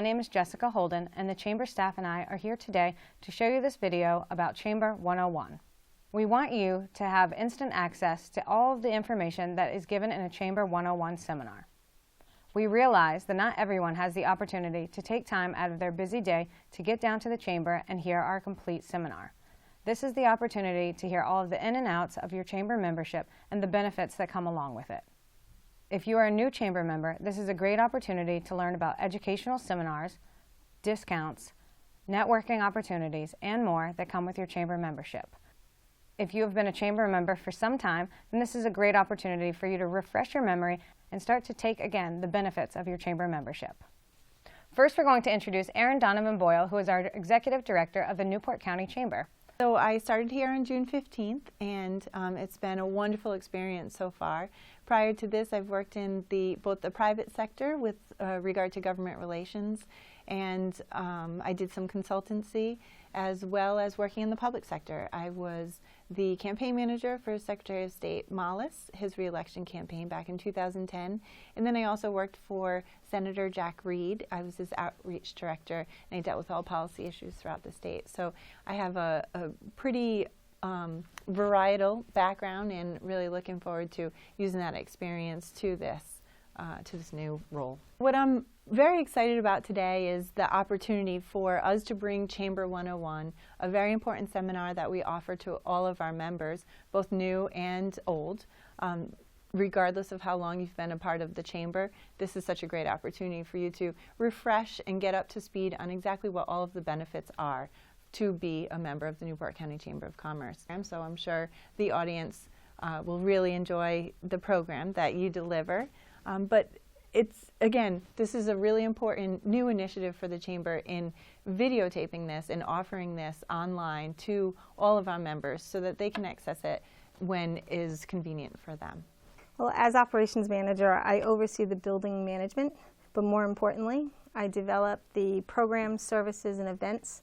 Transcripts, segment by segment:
name is Jessica Holden, and the Chamber staff and I are here today to show you this video about Chamber 101. We want you to have instant access to all of the information that is given in a Chamber 101 seminar. We realize that not everyone has the opportunity to take time out of their busy day to get down to the Chamber and hear our complete seminar. This is the opportunity to hear all of the in and outs of your Chamber membership and the benefits that come along with it. If you are a new Chamber member, this is a great opportunity to learn about educational seminars, discounts, networking opportunities, and more that come with your Chamber membership. If you have been a Chamber member for some time, then this is a great opportunity for you to refresh your memory and start to take again the benefits of your Chamber membership. First, we're going to introduce Erin Donovan Boyle, who is our Executive Director of the Newport County Chamber. So I started here on June 15th, and it's been a wonderful experience so far. Prior to this, I've worked in both the private sector with regard to government relations, and I did some consultancy as well as working in the public sector. I was the campaign manager for Secretary of State Mollis, his re-election campaign back in 2010, and then I also worked for Senator Jack Reed. I was his outreach director, and I dealt with all policy issues throughout the state. So I have a pretty varietal background, and really looking forward to using that experience to this new role. What I'm very excited about today is the opportunity for us to bring Chamber 101, a very important seminar that we offer to all of our members, both new and old. Regardless of how long you've been a part of the Chamber, this is such a great opportunity for you to refresh and get up to speed on exactly what all of the benefits are to be a member of the Newport County Chamber of Commerce. So I'm sure the audience will really enjoy the program that you deliver. But again, this is a really important new initiative for the Chamber in videotaping this and offering this online to all of our members so that they can access it when is convenient for them. Well, as operations manager, I oversee the building management, but more importantly, I develop the programs, services, and events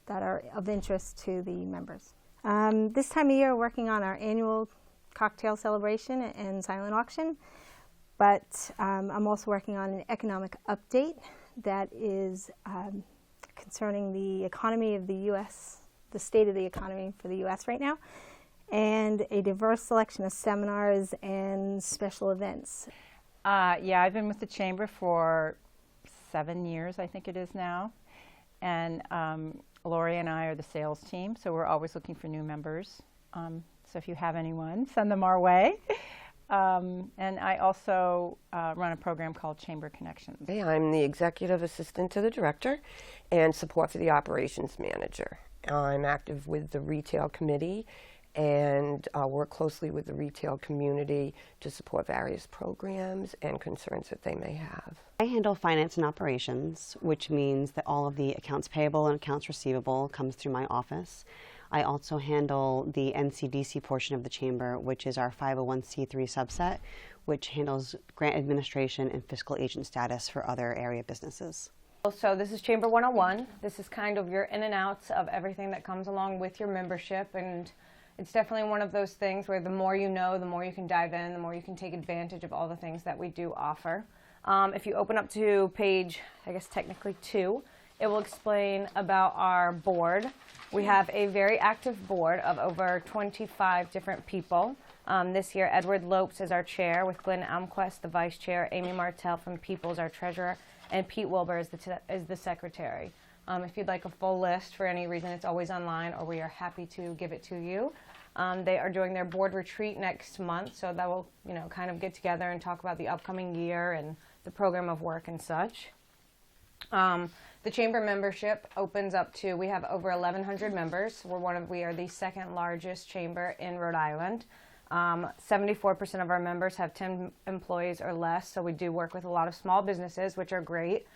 that are of interest to the members. This time of year, we're working on our annual cocktail celebration and silent auction. But I'm also working on an economic update that is concerning the economy of the U.S., the state of the economy for the U.S. right now, and a diverse selection of seminars and special events. Yeah, I've been with the Chamber for 7 years, I think it is now, and Lori and I are the sales team, so we're always looking for new members. So if you have anyone, send them our way. And I also run a program called Chamber Connections. Hey, I'm the executive assistant to the director and support for the operations manager. I'm active with the retail committee and work closely with the retail community to support various programs and concerns that they may have. I handle finance and operations, which means that all of the accounts payable and accounts receivable comes through my office. I also handle the NCDC portion of the Chamber, which is our 501c3 subset, which handles grant administration and fiscal agent status for other area businesses. So this is Chamber 101. This is kind of your in and outs of everything that comes along with your membership, and it's definitely one of those things where the more you know, the more you can dive in, the more you can take advantage of all the things that we do offer. If you open up to page, I guess technically 2, it will explain about our board. We have a very active board of over 25 different people. This year, Edward Lopes is our chair, with Glenn Almquist, the vice chair, Amy Martell from Peoples, our treasurer, and Pete Wilbur is the secretary. If you'd like a full list for any reason, it's always online, or we are happy to give it to you. They are doing their board retreat next month, so that will, kind of get together and talk about the upcoming year and the program of work and such. The Chamber membership opens up to, we have over 1,100 members. We are the second largest chamber in Rhode Island. 74% of our members have 10 employees or less, so we do work with a lot of small businesses, which are great.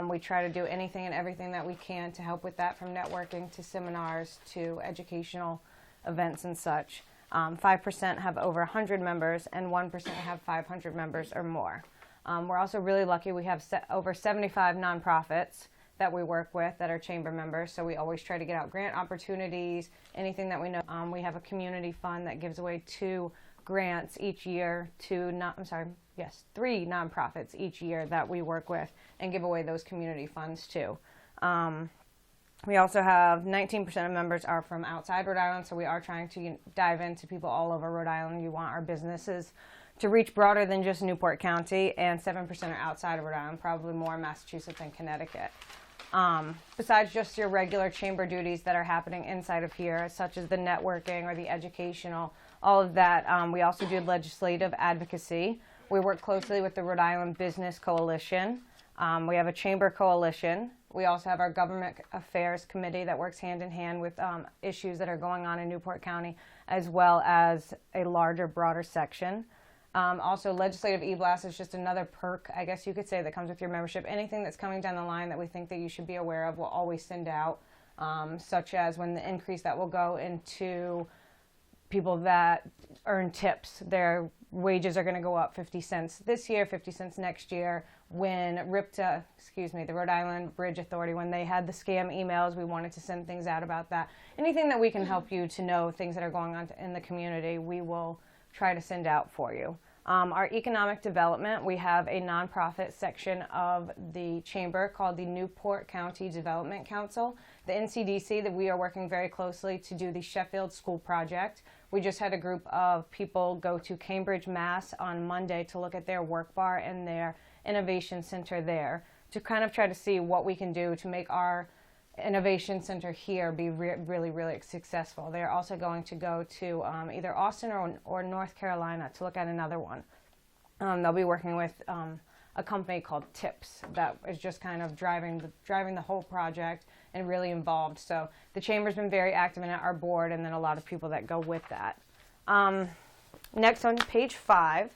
We try to do anything and everything that we can to help with that, from networking to seminars to educational events and such. 5% have over 100 members, and 1% have 500 members or more. We're also really lucky. We have over 75 nonprofits that we work with that are Chamber members, so we always try to get out grant opportunities, anything that we know. We have a community fund that gives away 2 grants each year to three nonprofits each year that we work with and give away those community funds to. We also have 19% of members are from outside Rhode Island, so we are trying to dive into people all over Rhode Island. You want our businesses to reach broader than just Newport County, and 7% are outside of Rhode Island, probably more Massachusetts and Connecticut. Besides just your regular chamber duties that are happening inside of here, such as the networking or the educational, all of that, we also do legislative advocacy. We work closely with the Rhode Island Business Coalition. We have a chamber coalition. We also have our government affairs committee that works hand in hand with issues that are going on in Newport County, as well as a larger, broader section. Also, legislative e-blast is just another perk, I guess you could say, that comes with your membership. Anything that's coming down the line that we think that you should be aware of, we'll always send out, such as when the increase that will go into people that earn tips. Their wages are going to go up 50 cents this year, 50 cents next year. When RIPTA, the Rhode Island Bridge Authority, when they had the scam emails, we wanted to send things out about that. Anything that we can help you to know things that are going on in the community, we will try to send out for you. Our economic development, we have a nonprofit section of the chamber called the Newport County Development Council. The NCDC, that we are working very closely to do the Sheffield School Project. We just had a group of people go to Cambridge, Mass on Monday to look at their work bar and their innovation center there, to kind of try to see what we can do to make our innovation center here be really, really successful. They're also going to go to either Austin or North Carolina to look at another one. They'll be working with a company called TIPS that is just kind of driving the whole project and really involved. So the chamber's been very active in our board, and then a lot of people that go with that. Next, on page 5,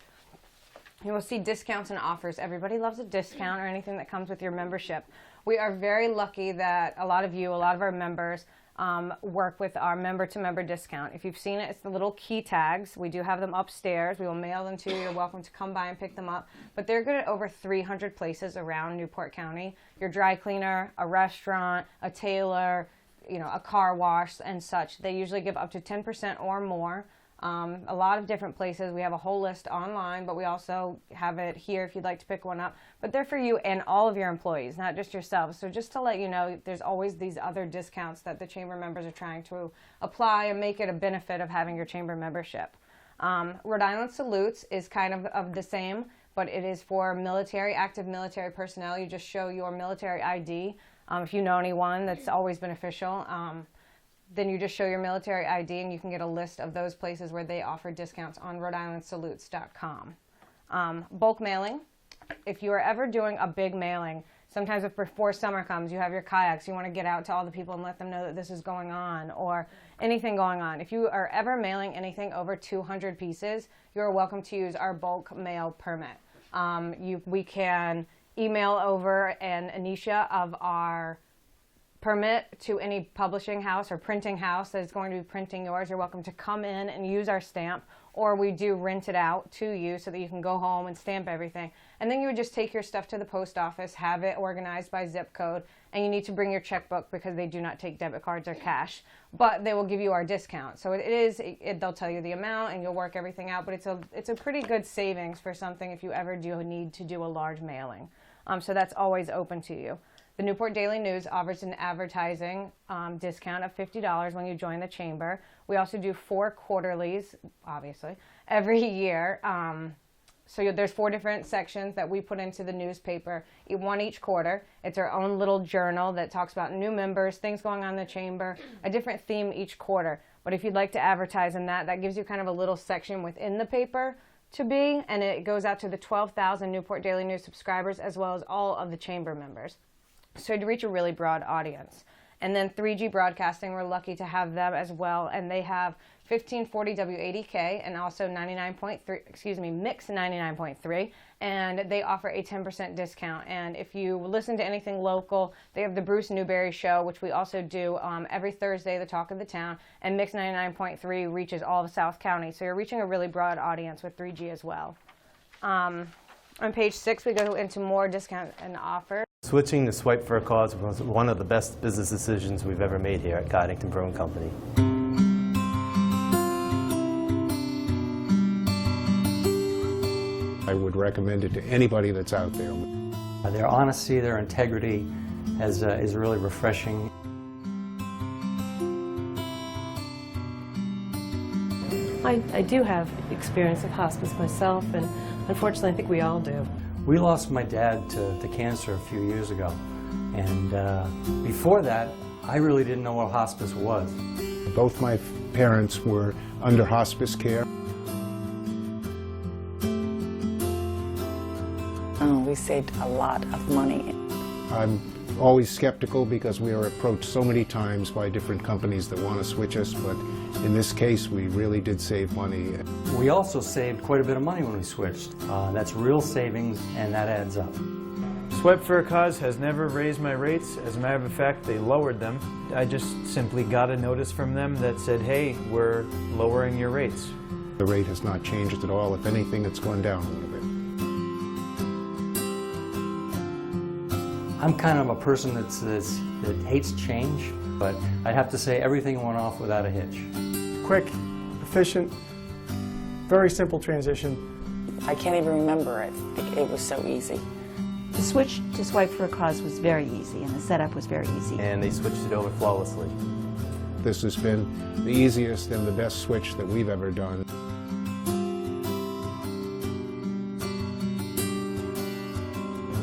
you will see discounts and offers. Everybody loves a discount or anything that comes with your membership. We are very lucky that a lot of our members work with our member-to-member discount. If you've seen it, it's the little key tags. We do have them upstairs. We will mail them to you. You're welcome to come by and pick them up. But they're good at over 300 places around Newport County. Your dry cleaner, a restaurant, a tailor, a car wash and such. They usually give up to 10% or more. A lot of different places. We have a whole list online, but we also have it here if you'd like to pick one up. But they're for you and all of your employees, not just yourselves. So just to let you know, there's always these other discounts that the chamber members are trying to apply and make it a benefit of having your chamber membership. Rhode Island Salutes is kind of the same, but it is for active military personnel. You just show your military ID. If you know anyone, that's always beneficial. Then you just show your military ID, and you can get a list of those places where they offer discounts on RhodeIslandSalutes.com. Bulk mailing. If you are ever doing a big mailing, sometimes before summer comes, you have your kayaks, you want to get out to all the people and let them know that this is going on, or anything going on. If you are ever mailing anything over 200 pieces, you are welcome to use our bulk mail permit. We can email over an initial of our permit to any publishing house or printing house that is going to be printing yours. You're welcome to come in and use our stamp, or we do rent it out to you so that you can go home and stamp everything. And then you would just take your stuff to the post office, have it organized by zip code, and you need to bring your checkbook because they do not take debit cards or cash, but they will give you our discount. So they'll tell you the amount and you'll work everything out, but it's a pretty good savings for something if you ever do need to do a large mailing. So that's always open to you. The Newport Daily News offers an advertising discount of $50 when you join the chamber. We also do 4 quarterlies, obviously, every year. So there's 4 different sections that we put into the newspaper, one each quarter. It's our own little journal that talks about new members, things going on in the chamber, a different theme each quarter. But if you'd like to advertise in that gives you kind of a little section within the paper to be, and it goes out to the 12,000 Newport Daily News subscribers as well as all of the chamber members. So to reach a really broad audience. And then 3G Broadcasting, we're lucky to have them as well, and they have 1540 W80K and also Mix 99.3, and they offer a 10% discount. And if you listen to anything local, they have the Bruce Newberry Show, which we also do every Thursday, the talk of the town, and Mix 99.3 reaches all of South County. So you're reaching a really broad audience with 3G as well. On page 6, we go into more discount and offers. Switching to Swipe for a Cause was one of the best business decisions we've ever made here at Coddington Brewing Company. I would recommend it to anybody that's out there. Their honesty, their integrity is really refreshing. I do have experience of hospice myself, and unfortunately I think we all do. We lost my dad to cancer a few years ago, and before that I really didn't know what hospice was. Both my parents were under hospice care. Oh, we saved a lot of money. I'm always skeptical because we are approached so many times by different companies that want to switch us, but in this case we really did save money. We also saved quite a bit of money when we switched. That's real savings, and that adds up. Swipe for a Cause has never raised my rates. As a matter of fact, they lowered them. I just simply got a notice from them that said, hey, we're lowering your rates. The rate has not changed at all. If anything, it's gone down a little bit. I'm kind of a person that hates change, but I'd have to say everything went off without a hitch. Quick, efficient, very simple transition. I can't even remember it. It was so easy. The switch to Swipe for a Cause was very easy, and the setup was very easy. And they switched it over flawlessly. This has been the easiest and the best switch that we've ever done.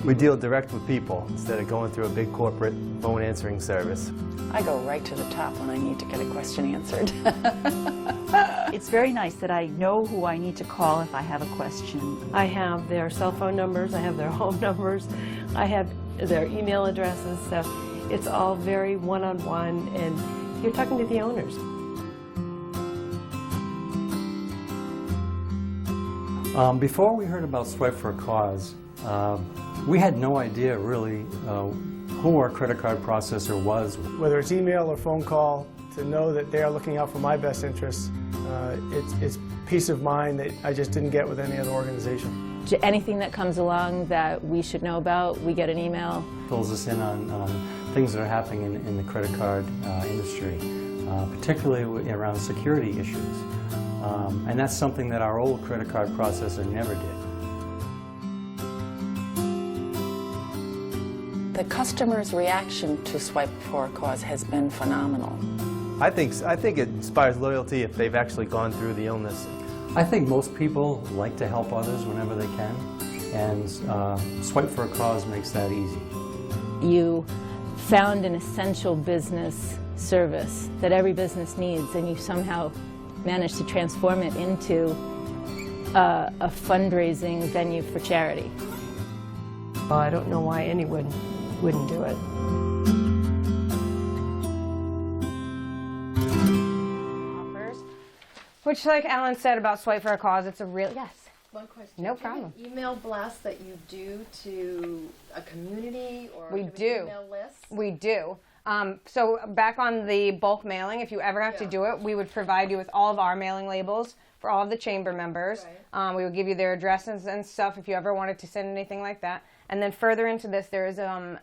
We deal direct with people instead of going through a big corporate phone answering service. I go right to the top when I need to get a question answered. It's very nice that I know who I need to call if I have a question. I have their cell phone numbers, I have their home numbers, I have their email addresses, so it's all very one-on-one, and you're talking to the owners. Before we heard about Swipe for a Cause, we had no idea really who our credit card processor was. Whether it's email or phone call, to know that they are looking out for my best interests, it's peace of mind that I just didn't get with any other organization. Anything that comes along that we should know about, we get an email. Fills us in on things that are happening in the credit card industry, particularly around security issues. And that's something that our old credit card processor never did. The customer's reaction to Swipe for a Cause has been phenomenal. I think it inspires loyalty if they've actually gone through the illness. I think most people like to help others whenever they can, and Swipe for a Cause makes that easy. You found an essential business service that every business needs, and you somehow managed to transform it into a fundraising venue for charity. I don't know why anyone wouldn't do it. Which, like Alan said about Swipe for a Cause, it's a real, yes. One question. No problem. Do you have an email blast that you do to a community or We an do. email list? We do. So back on the bulk mailing, if you ever have to do it, we would provide you with all of our mailing labels for all of the chamber members. We would give you their addresses and stuff if you ever wanted to send anything like that. And then further into this, there is a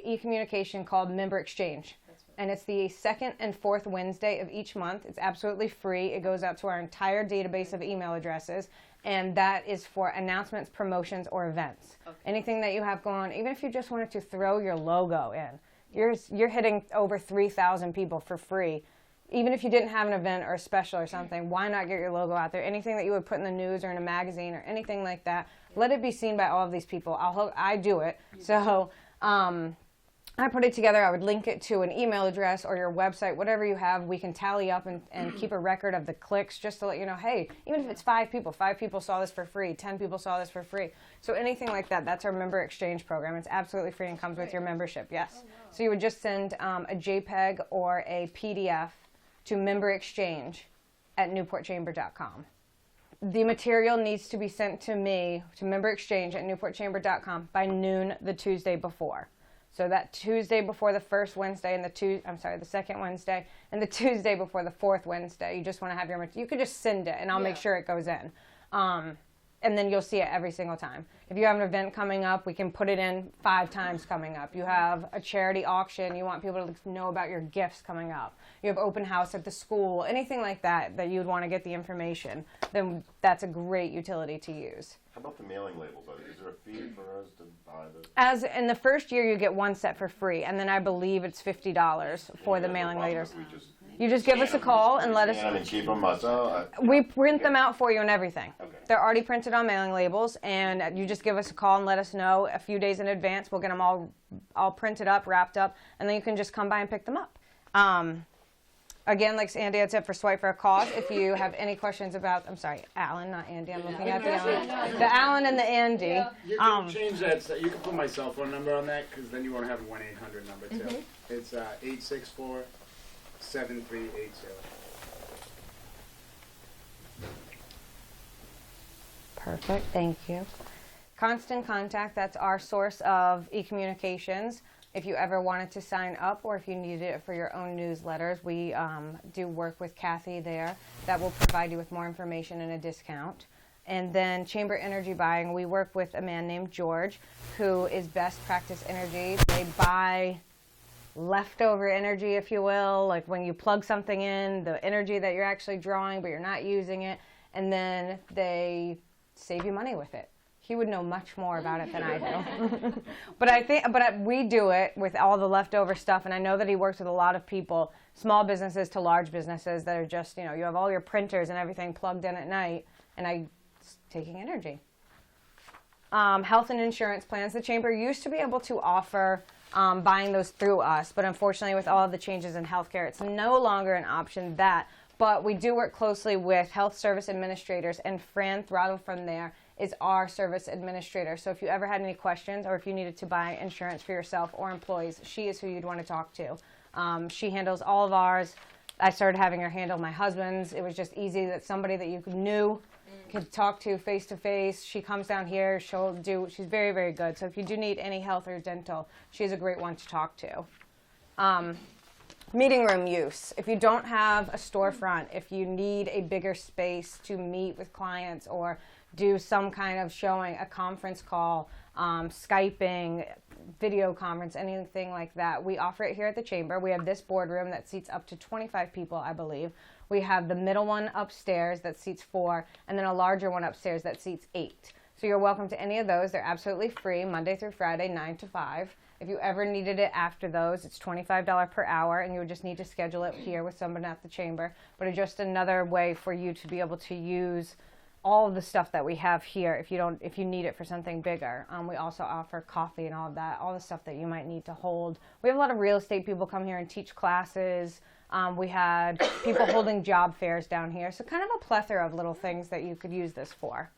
e-communication called Member Exchange. And it's the second and fourth Wednesday of each month. It's absolutely free. It goes out to our entire database of email addresses. And that is for announcements, promotions, or events. Okay. Anything that you have going on, even if you just wanted to throw your logo in. You're hitting over 3,000 people for free. Even if you didn't have an event or a special or something, why not get your logo out there? Anything that you would put in the news or in a magazine or anything like that, let it be seen by all of these people. I do it. So I put it together. I would link it to an email address or your website, whatever you have. We can tally up and keep a record of the clicks just to let you know, hey, even if it's 5 people saw this for free, 10 people saw this for free. So anything like that, that's our Member Exchange program. It's absolutely free and comes with your membership, yes. Oh, no. So you would just send a JPEG or a PDF to Member Exchange at newportchamber.com. The material needs to be sent to me, to Member Exchange at newportchamber.com by noon the Tuesday before. So that Tuesday before the first Wednesday and the second Wednesday and the Tuesday before the fourth Wednesday, you just want to have your, you could just send it and I'll make sure it goes in. and then you'll see it every single time. If you have an event coming up, we can put it in 5 times coming up. You have a charity auction, you want people to know about your gifts coming up. You have open house at the school, anything like that that you'd want to get the information, then that's a great utility to use. How about the mailing labels? Is there a fee for us to buy the? As in the first year, you get 1 set for free, and then I believe it's $50 for the mailing labels. You just give us a call and let us. And keep them myself. We print them out for you and everything. Okay. They're already printed on mailing labels, and you just give us a call and let us know a few days in advance. We'll get them all printed up, wrapped up, and then you can just come by and pick them up. Again, like Andy had said, for Swipe for a Cause, if you have any questions about, I'm sorry, Alan, not Andy, I'm looking at the Alan. The Alan and the Andy. Yeah. You can change that, so you can put my cell phone number on that, because then you won't have a 1-800 number too. It's 864-7380. Perfect, thank you. Constant Contact, that's our source of e-communications. If you ever wanted to sign up or if you needed it for your own newsletters, we do work with Kathy there. That will provide you with more information and a discount. And then Chamber Energy Buying, we work with a man named George, who is Best Practice Energy. They buy leftover energy, if you will, like when you plug something in, the energy that you're actually drawing but you're not using it, and then they save you money with it. He would know much more about it than I do. But we do it with all the leftover stuff, and I know that he works with a lot of people, small businesses to large businesses that are just, you have all your printers and everything plugged in at night, and taking energy. Health and insurance plans. The Chamber used to be able to offer buying those through us, but unfortunately with all of the changes in healthcare, it's no longer an option but we do work closely with health service administrators, and Fran Throttle from there is our service administrator. So if you ever had any questions or if you needed to buy insurance for yourself or employees, she is who you'd want to talk to. She handles all of ours. I started having her handle my husband's. It was just easy that somebody that you knew could talk to face to face. She comes down here, she's very, very good. So if you do need any health or dental, she's a great one to talk to. Meeting room use. If you don't have a storefront, if you need a bigger space to meet with clients or do some kind of showing, a conference call, Skyping, video conference, anything like that, we offer it here at the Chamber. We have this boardroom that seats up to 25 people, I believe. We have the middle one upstairs that seats 4, and then a larger one upstairs that seats 8. So you're welcome to any of those. They're absolutely free, Monday through Friday, 9 to 5. If you ever needed it after those, it's $25 per hour, and you would just need to schedule it here with someone at the Chamber. But it's just another way for you to be able to use all of the stuff that we have here if you need it for something bigger. We also offer coffee and all of that, all the stuff that you might need to hold. We have a lot of real estate people come here and teach classes. We had people holding job fairs down here, so kind of a plethora of little things that you could use this for.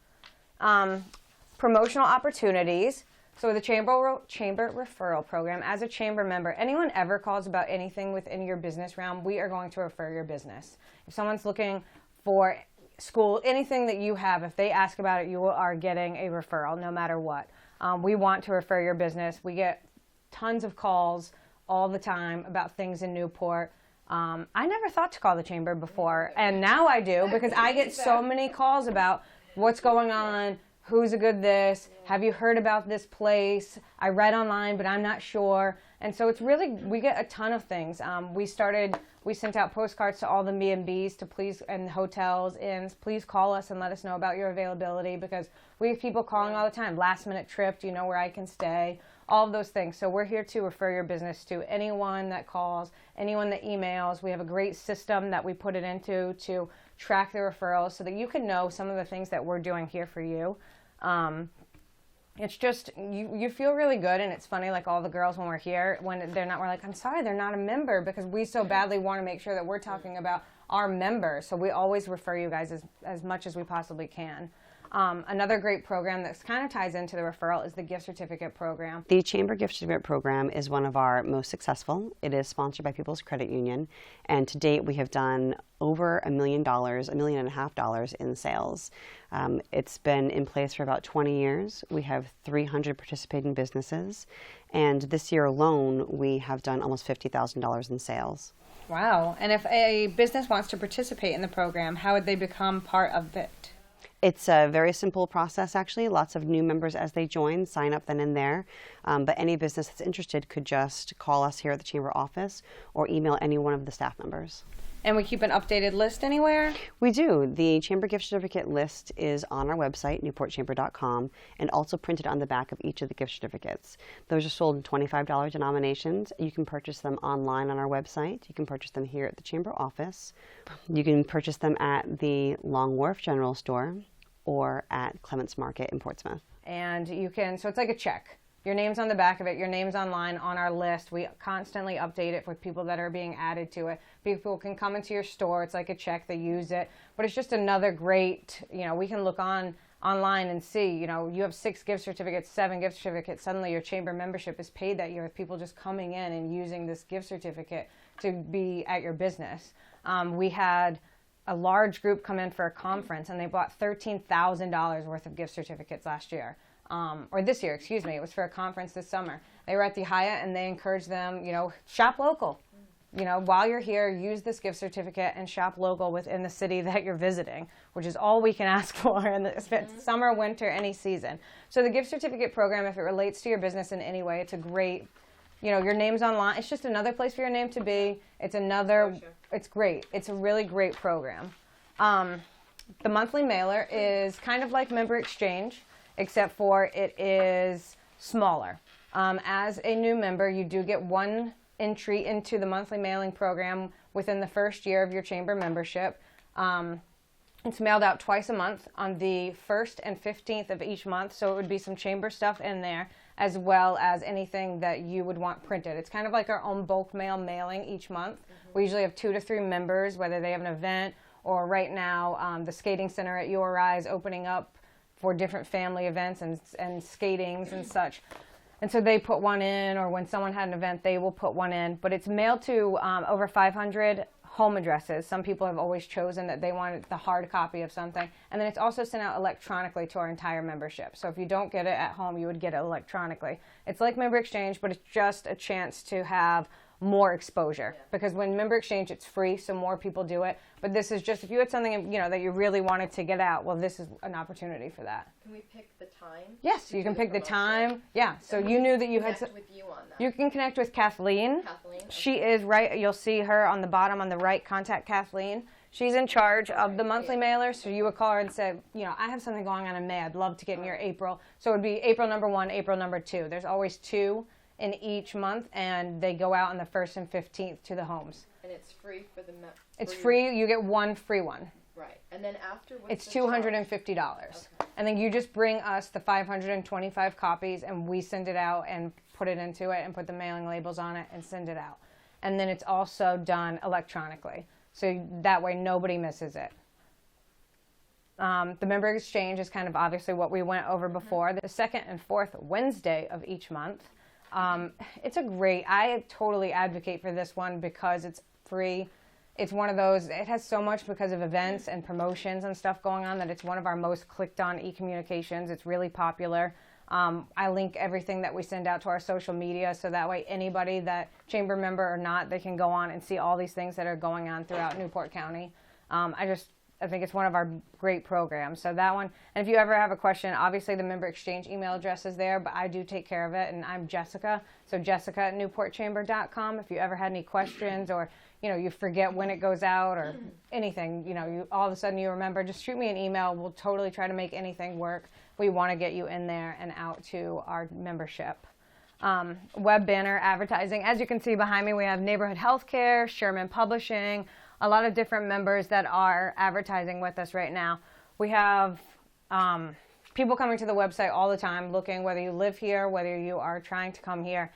Promotional opportunities. So the Chamber Referral Program, as a Chamber member, anyone ever calls about anything within your business realm, we are going to refer your business. If someone's looking for school, anything that you have, if they ask about it, you are getting a referral no matter what. We want to refer your business. We get tons of calls all the time about things in Newport. I never thought to call the Chamber before, and now I do because I get so many calls about what's going on, who's a good this, have you heard about this place, I read online but I'm not sure. And so it's really, we get a ton of things. We sent out postcards to all the B&Bs and hotels, inns, please call us and let us know about your availability, because we have people calling all the time, last minute trip, do you know where I can stay, all of those things. So we're here to refer your business to anyone that calls, anyone that emails. We have a great system that we put it into to track the referrals so that you can know some of the things that we're doing here for you. It's just, you feel really good, and it's funny, like all the girls when we're here, when they're not, we're like, I'm sorry, they're not a member, because we so badly want to make sure that we're talking about our members. So we always refer you guys as much as we possibly can. Another great program that kind of ties into the referral is the gift certificate program. The Chamber Gift Certificate program is one of our most successful. It is sponsored by People's Credit Union, and to date we have done over $1 million, $1.5 million in sales. It's been in place for about 20 years. We have 300 participating businesses, and this year alone we have done almost $50,000 in sales. Wow. And if a business wants to participate in the program, how would they become part of it? It's a very simple process, actually. Lots of new members as they join sign up then and there. But any business that's interested could just call us here at the Chamber office or email any one of the staff members. And we keep an updated list anywhere? We do. The Chamber gift certificate list is on our website, newportchamber.com, and also printed on the back of each of the gift certificates. Those are sold in $25 denominations. You can purchase them online on our website. You can purchase them here at the Chamber office. You can purchase them at the Long Wharf General Store or at Clements Market in Portsmouth. And you can, so it's like a check. Your name's on the back of it, your name's online on our list. We constantly update it with people that are being added to it. People can come into your store, it's like a check, they use it. But it's just another great, we can look online and see, you have 6 gift certificates, 7 gift certificates, suddenly your chamber membership is paid that year with people just coming in and using this gift certificate to be at your business. We had a large group come in for a conference and they bought $13,000 worth of gift certificates last year. Or this year, excuse me, it was for a conference this summer. They were at the Hyatt and they encouraged them, shop local. While you're here, use this gift certificate and shop local within the city that you're visiting, which is all we can ask for in the summer, winter, any season. So the gift certificate program, if it relates to your business in any way, it's a great, your name's online. It's just another place for your name to be. It's another, it's great. It's a really great program. The monthly mailer is kind of like Member Exchange, except for it is smaller. As a new member, you do get 1 entry into the monthly mailing program within the first year of your chamber membership. It's mailed out twice a month on the 1st and 15th of each month, so it would be some chamber stuff in there, as well as anything that you would want printed. It's kind of like our own bulk mail mailing each month. We usually have 2 to 3 members, whether they have an event, or right now the skating center at URI is opening up for different family events and skatings and such. And so they put one in, or when someone had an event, they will put one in. But it's mailed to over 500 home addresses. Some people have always chosen that they want the hard copy of something. And then it's also sent out electronically to our entire membership. So if you don't get it at home, you would get it electronically. It's like Member Exchange, but it's just a chance to have more exposure. Because when Member Exchange, it's free, so more people do it. But this is just, if you had something that you really wanted to get out, well, this is an opportunity for that. Can we pick the time? Yes, you can pick the time. Yeah, so you knew that you had. Connect with you on that. You can connect with Kathleen. Kathleen. She is right. You'll see her on the bottom on the right. Contact Kathleen. She's in charge of the monthly mailer. So you would call her and say, I have something going on in May. I'd love to get in your April. So it would be April number 1, April number 2. There's always 2 in each month, and they go out on the 1st and 15th to the homes. And it's free for the It's free. You get 1 free one. Right. And then after, it's $250. Okay. And then you just bring us the 525 copies, and we send it out and put it into it and put the mailing labels on it and send it out. And then it's also done electronically. So that way nobody misses it. The Member Exchange is kind of obviously what we went over before. The 2nd and 4th Wednesday of each month. I totally advocate for this one because it's free. It's one of those, it has so much because of events and promotions and stuff going on that it's one of our most clicked on e-communications. It's really popular. I link everything that we send out to our social media so that way anybody that chamber member or not, they can go on and see all these things that are going on throughout Newport County. I think it's one of our great programs. So that one, and if you ever have a question, obviously the Member Exchange email address is there, but I do take care of it, and I'm Jessica. So Jessica@newportchamber.com. If you ever had any questions or, you forget when it goes out or anything, you all of a sudden you remember, just shoot me an email. We'll totally try to make anything work. We want to get you in there and out to our membership. Web banner advertising. As you can see behind me, we have Neighborhood Healthcare, Sherman Publishing, a lot of different members that are advertising with us right now. We have people coming to the website all the time looking, whether you live here, whether you are trying to come here.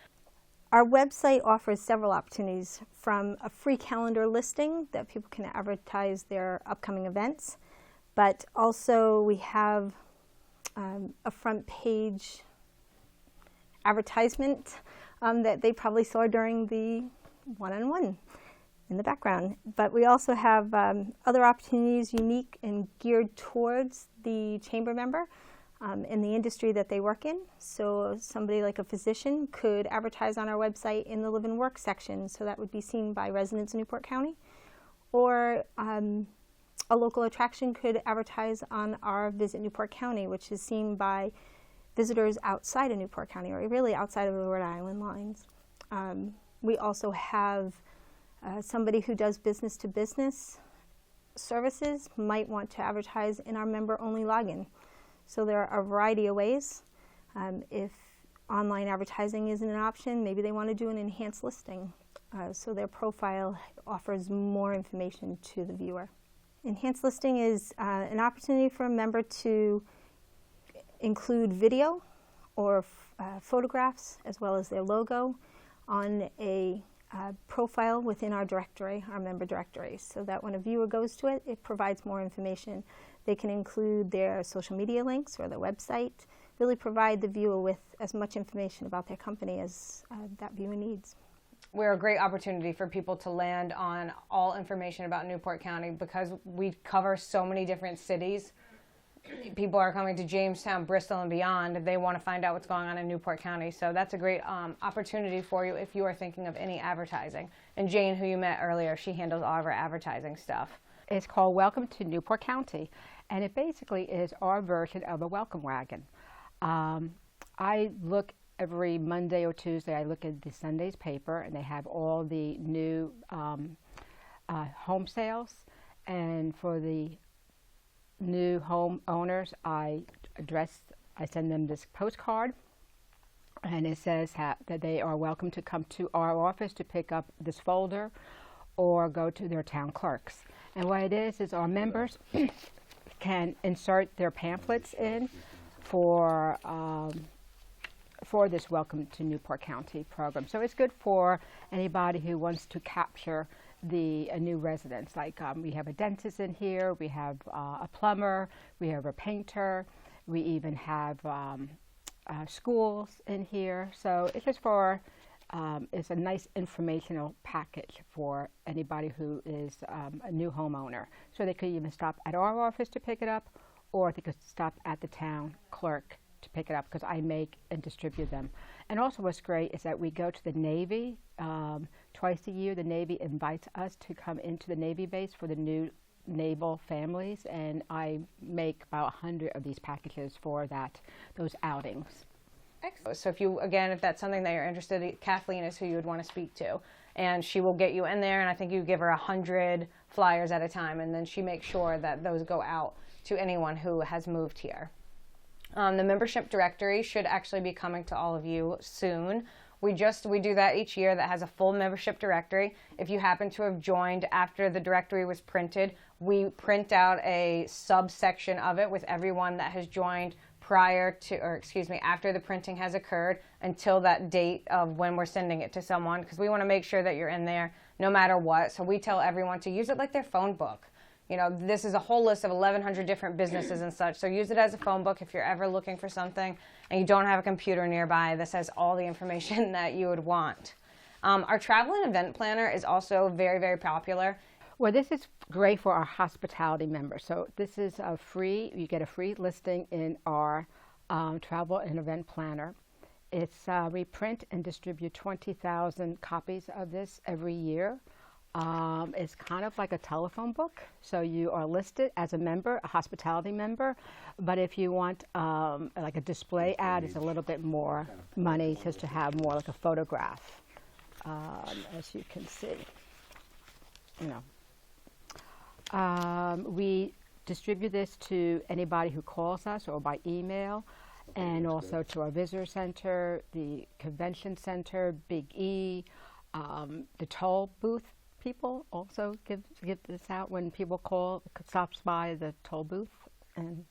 Our website offers several opportunities, from a free calendar listing that people can advertise their upcoming events, but also we have a front page advertisement that they probably saw during the one-on-one in the background. But we also have other opportunities unique and geared towards the chamber member in the industry that they work in. So somebody like a physician could advertise on our website in the Live and Work section, so that would be seen by residents in Newport County. Or A local attraction could advertise on our Visit Newport County, which is seen by visitors outside of Newport County, or really outside of the Rhode Island lines. We also have somebody who does business-to-business services might want to advertise in our member-only login. So there are a variety of ways. If online advertising isn't an option, maybe they want to do an enhanced listing. So their profile offers more information to the viewer. Enhanced listing is an opportunity for a member to include video or photographs as well as their logo on a profile within our directory, our member directory, so that when a viewer goes to it, it provides more information. They can include their social media links or their website, really provide the viewer with as much information about their company as that viewer needs. We're a great opportunity for people to land on all information about Newport County because we cover so many different cities. People are coming to Jamestown, Bristol, and beyond. They want to find out what's going on in Newport County. So that's a great opportunity for you if you are thinking of any advertising. And Jane, who you met earlier, she handles all of our advertising stuff. It's called Welcome to Newport County, and it basically is our version of a welcome wagon. I look every Monday or Tuesday, I look at the Sunday's paper, and they have all the new home sales. And for the new home owners, I send them this postcard, and it says that they are welcome to come to our office to pick up this folder or go to their town clerks. And what it is our members can insert their pamphlets in for this Welcome to Newport County program. So it's good for anybody who wants to capture the new residents. Like we have a dentist in here, we have a plumber, we have a painter, we even have schools in here. So it's just for, it's a nice informational package for anybody who is a new homeowner. So they could even stop at our office to pick it up, or they could stop at the town clerk to pick it up, because I make and distribute them. And also what's great is that we go to the Navy twice a year. The Navy invites us to come into the Navy base for the new naval families, and I make about 100 of these packages for those outings. Excellent. So if that's something that you're interested in, Kathleen is who you would want to speak to, and she will get you in there, and I think you give her 100 flyers at a time, and then she makes sure that those go out to anyone who has moved here. The membership directory should actually be coming to all of you soon. We do that each year. That has a full membership directory. If you happen to have joined after the directory was printed, we print out a subsection of it with everyone that has joined after the printing has occurred until that date of when we're sending it to someone, because we want to make sure that you're in there no matter what. So we tell everyone to use it like their phone book. You know, this is a whole list of 1,100 different businesses and such, so use it as a phone book if you're ever looking for something and you don't have a computer nearby. This has all the information that you would want. Our travel and event planner is also very, very popular. Well, this is great for our hospitality members. So this is you get a free listing in our travel and event planner. It's we print and distribute 20,000 copies of this every year. It's kind of like a telephone book, so you are listed as a member, a hospitality member, but if you want like a display ad, it's a little bit more money just to have more like a photograph, as you can see. We distribute this to anybody who calls us or by email, and also to our visitor center, the convention center, Big E, the toll booth. People also give this out when people stops by the toll booth, and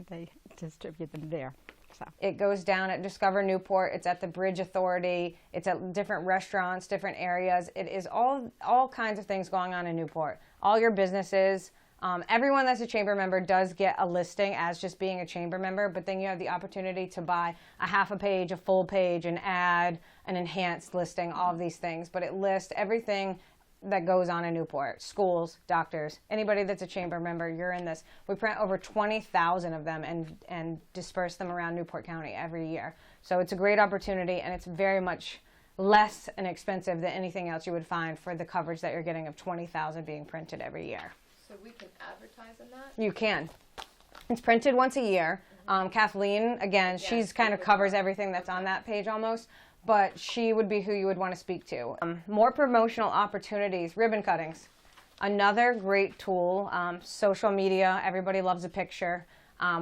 they distribute them there. So it goes down at Discover Newport. It's at the Bridge Authority. It's at different restaurants, different areas. It is all kinds of things going on in Newport. All your businesses. Everyone that's a chamber member does get a listing as just being a chamber member, but then you have the opportunity to buy a half a page, a full page, an ad, an enhanced listing, all of these things. But it lists everything that goes on in Newport. Schools, doctors, anybody that's a chamber member, you're in this. We print over 20,000 of them and disperse them around Newport County every year. So it's a great opportunity, and it's very much less and expensive than anything else you would find for the coverage that you're getting of 20,000 being printed every year. So we can advertise in that? You can. It's printed once a year. Kathleen, again, she's kind of covers everything that's on that page almost, but she would be who you would want to speak to. More promotional opportunities, ribbon cuttings. Another great tool, social media, everybody loves a picture.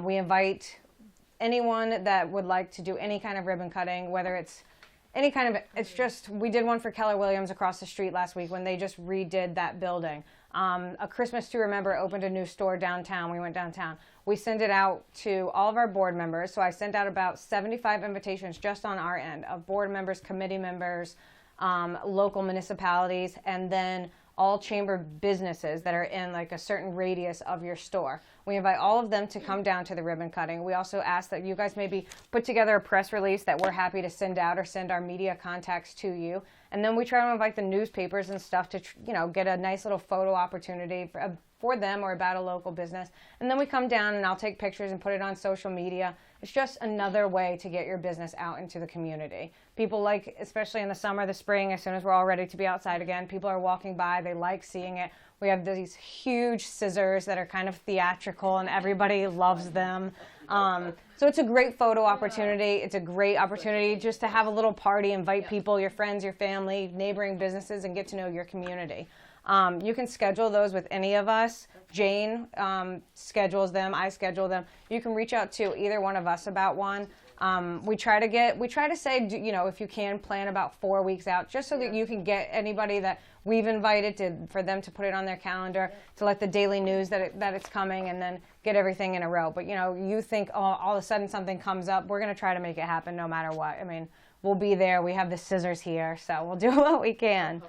We invite anyone that would like to do any kind of ribbon cutting, whether it's any kind of, it's just, we did one for Keller Williams across the street last week when they just redid that building. A Christmas to Remember opened a new store downtown. We went downtown. We send it out to all of our board members. So I sent out about 75 invitations just on our end of board members, committee members, local municipalities, and then all chamber businesses that are in like a certain radius of your store. We invite all of them to come down to the ribbon cutting. We also ask that you guys maybe put together a press release that we're happy to send out or send our media contacts to you. And then we try to invite the newspapers and stuff to, you know, get a nice little photo opportunity for them or about a local business. And then we come down and I'll take pictures and put it on social media. It's just another way to get your business out into the community. People like, especially in the summer, the spring, as soon as we're all ready to be outside again, people are walking by, they like seeing it. We have these huge scissors that are kind of theatrical and everybody loves them. So it's a great photo opportunity. It's a great opportunity just to have a little party, invite people, your friends, your family, neighboring businesses, and get to know your community. You can schedule those with any of us. Jane schedules them. I schedule them. You can reach out to either one of us about one. We try to say, you know, if you can plan about 4 weeks out, just so that you can get anybody that we've invited for them to put it on their calendar, to let the daily news that it's coming, and then get everything in a row. But you know, you think, oh, all of a sudden something comes up, we're going to try to make it happen no matter what. I mean, we'll be there. We have the scissors here, so we'll do what we can.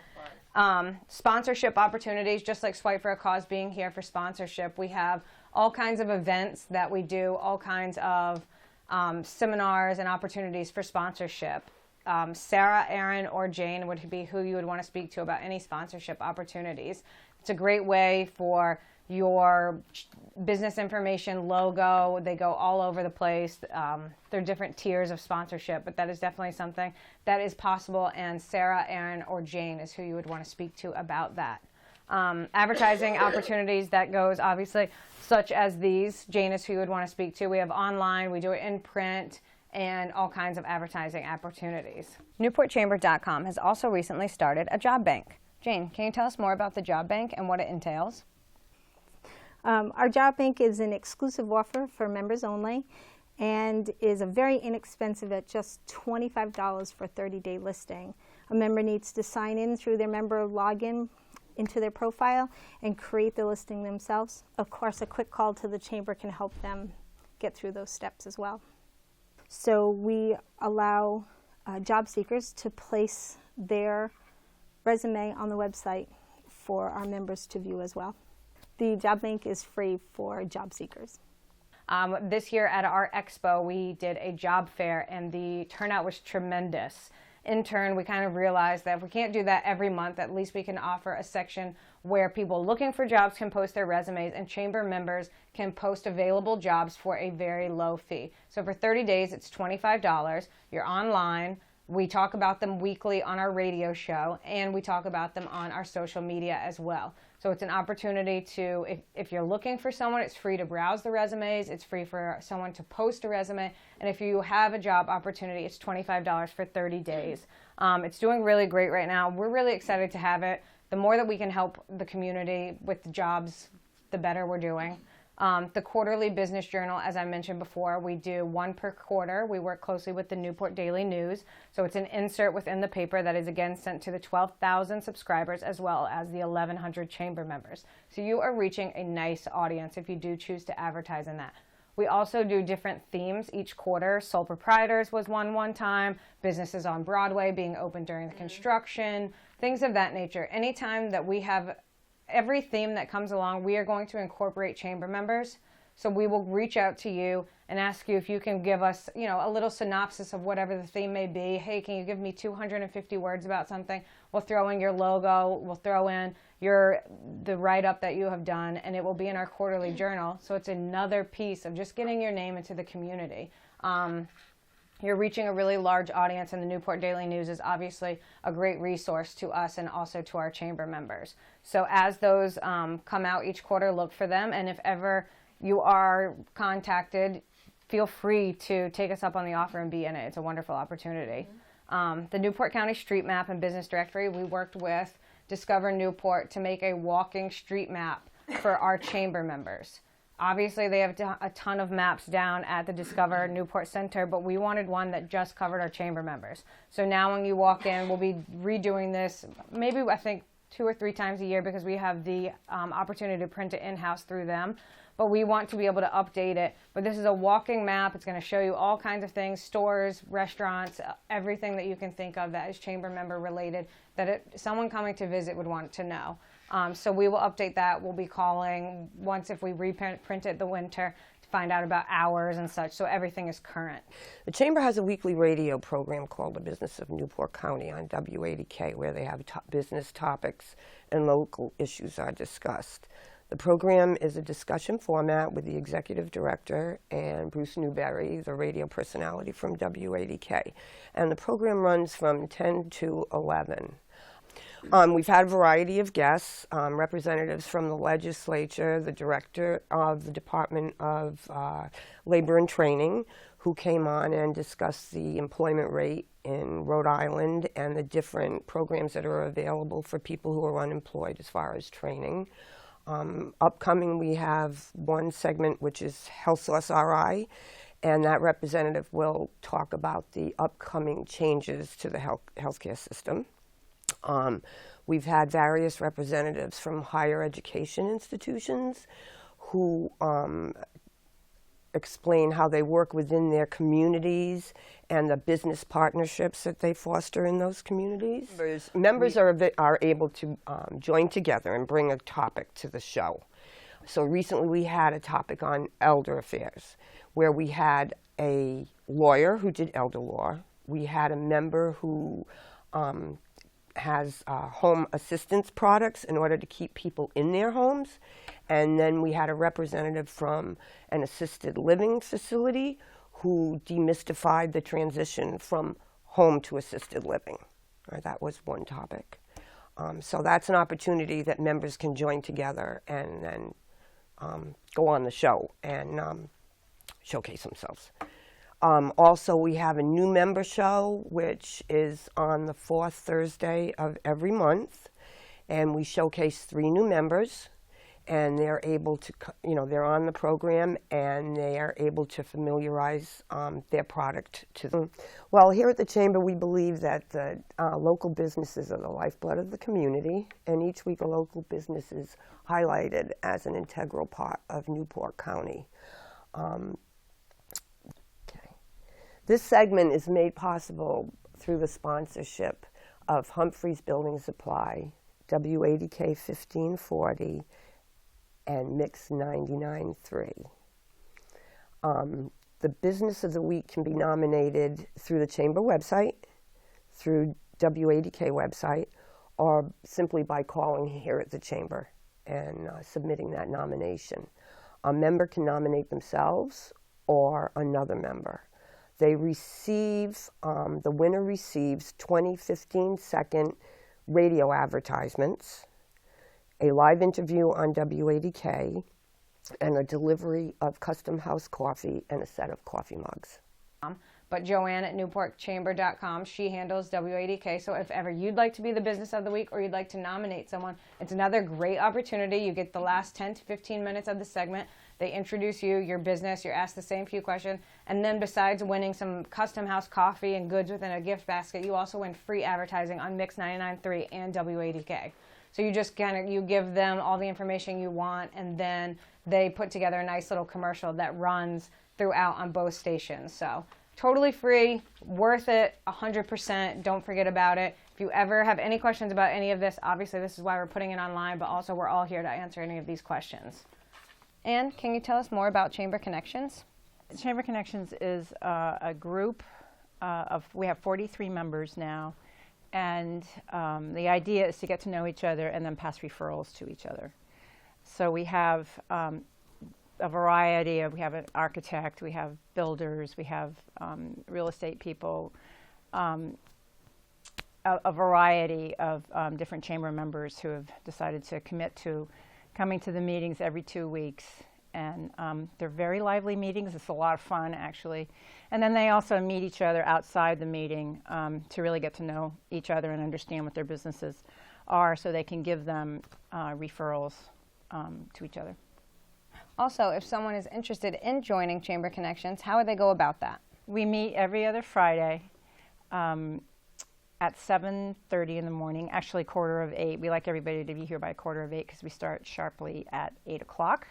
Sponsorship opportunities, just like Swipe for a Cause being here for sponsorship. We have all kinds of events that we do, all kinds of seminars and opportunities for sponsorship. Sarah, Aaron, or Jane would be who you would want to speak to about any sponsorship opportunities. It's a great way for your business information, logo. They go all over the place. There are different tiers of sponsorship, but that is definitely something that is possible, and Sarah, Aaron, or Jane is who you would want to speak to about that. Advertising opportunities that goes, obviously, such as these. Jane is who you would want to speak to. We have online, we do it in print, and all kinds of advertising opportunities. NewportChamber.com has also recently started a job bank. Jane, can you tell us more about the job bank and what it entails? Our job bank is an exclusive offer for members only and is a very inexpensive at just $25 for a 30-day listing. A member needs to sign in through their member login into their profile and create the listing themselves. Of course, a quick call to the chamber can help them get through those steps as well. So we allow job seekers to place their resume on the website for our members to view as well. The job bank is free for job seekers. This year at our expo, we did a job fair, and the turnout was tremendous. In turn, we kind of realized that if we can't do that every month, at least we can offer a section where people looking for jobs can post their resumes, and chamber members can post available jobs for a very low fee. So for 30 days, it's $25. You're online. We talk about them weekly on our radio show, and we talk about them on our social media as well. So it's an opportunity to, if you're looking for someone, it's free to browse the resumes, it's free for someone to post a resume, and if you have a job opportunity, it's $25 for 30 days. It's doing really great right now. We're really excited to have it. The more that we can help the community with the jobs, the better we're doing. The quarterly business journal, as I mentioned before, we do one per quarter. We work closely with the Newport Daily News. So it's an insert within the paper that is again sent to the 12,000 subscribers as well as the 1,100 chamber members. So you are reaching a nice audience if you do choose to advertise in that. We also do different themes each quarter. Sole proprietors was one time, businesses on Broadway being open during the construction, things of that nature. Anytime that we have every theme that comes along, we are going to incorporate chamber members. So we will reach out to you and ask you if you can give us, you know, a little synopsis of whatever the theme may be. Hey, can you give me 250 words about something? We'll throw in your logo, we'll throw in the write-up that you have done, and it will be in our quarterly journal. So it's another piece of just getting your name into the community. you're reaching a really large audience, and the Newport Daily News is obviously a great resource to us and also to our chamber members. So as those come out each quarter, look for them, and if ever you are contacted, feel free to take us up on the offer and be in it. It's a wonderful opportunity. The Newport County Street Map and Business Directory, we worked with Discover Newport to make a walking street map for our chamber members. Obviously, they have a ton of maps down at the Discover Newport Center, but we wanted one that just covered our chamber members. So now when you walk in, we'll be redoing this maybe, I think, 2 or 3 times a year because we have the opportunity to print it in-house through them. But we want to be able to update it. But this is a walking map. It's going to show you all kinds of things, stores, restaurants, everything that you can think of that is chamber member related that someone coming to visit would want to know. So we will update that. We'll be calling once if we reprint it the winter to find out about hours and such, so everything is current. The Chamber has a weekly radio program called The Business of Newport County on W80K, where they have business topics and local issues are discussed. The program is a discussion format with the executive director and Bruce Newberry, the radio personality from W80K. And the program runs from 10 to 11. We've had a variety of guests, representatives from the legislature, the director of the Department of Labor and Training, who came on and discussed the employment rate in Rhode Island and the different programs that are available for people who are unemployed as far as training. Upcoming, we have one segment which is Health Source RI, and that representative will talk about the upcoming changes to the healthcare system. We've had various representatives from higher education institutions who explain how they work within their communities and the business partnerships that they foster in those communities. Members are able to join together and bring a topic to the show. So recently we had a topic on elder affairs, where we had a lawyer who did elder law. We had a member who has home assistance products in order to keep people in their homes. And then we had a representative from an assisted living facility who demystified the transition from home to assisted living. That was one topic. So that's an opportunity that members can join together and then go on the show and showcase themselves. Also, we have a new member show, which is on the 4th Thursday of every month, and we showcase 3 new members, and they're able to, they're on the program, and they are able to familiarize their product to them. Well, here at the Chamber, we believe that the local businesses are the lifeblood of the community, and each week a local business is highlighted as an integral part of Newport County. This segment is made possible through the sponsorship of Humphrey's Building Supply, W80K 1540, and Mix 99.3. The Business of the Week can be nominated through the Chamber website, through W80K website, or simply by calling here at the Chamber and submitting that nomination. A member can nominate themselves or another member. They receive, the winner receives 20 15-second radio advertisements, a live interview on W80K, and a delivery of custom house coffee and a set of coffee mugs. But Joanne at newportchamber.com, she handles W80K, so if ever you'd like to be the Business of the Week or you'd like to nominate someone, it's another great opportunity. You get the last 10 to 15 minutes of the segment. They introduce you, your business, you're asked the same few questions, and then besides winning some custom house coffee and goods within a gift basket, you also win free advertising on Mix 99.3 and W80K. So you just you give them all the information you want, and then they put together a nice little commercial that runs throughout on both stations. So totally free, worth it, 100%. Don't forget about it. If you ever have any questions about any of this, obviously this is why we're putting it online, but also we're all here to answer any of these questions. And can you tell us more about Chamber Connections? Chamber Connections is a group we have 43 members now, and the idea is to get to know each other and then pass referrals to each other. So we have a variety of, we have an architect, we have builders, we have real estate people, a variety of different chamber members who have decided to commit to coming to the meetings every 2 weeks. And they're very lively meetings. It's a lot of fun, actually. And then they also meet each other outside the meeting to really get to know each other and understand what their businesses are, so they can give them referrals to each other. Also, if someone is interested in joining Chamber Connections, how would they go about that? We meet every other Friday at 7:30 in the morning, actually 7:45. We like everybody to be here by 7:45 because we start sharply at 8 o'clock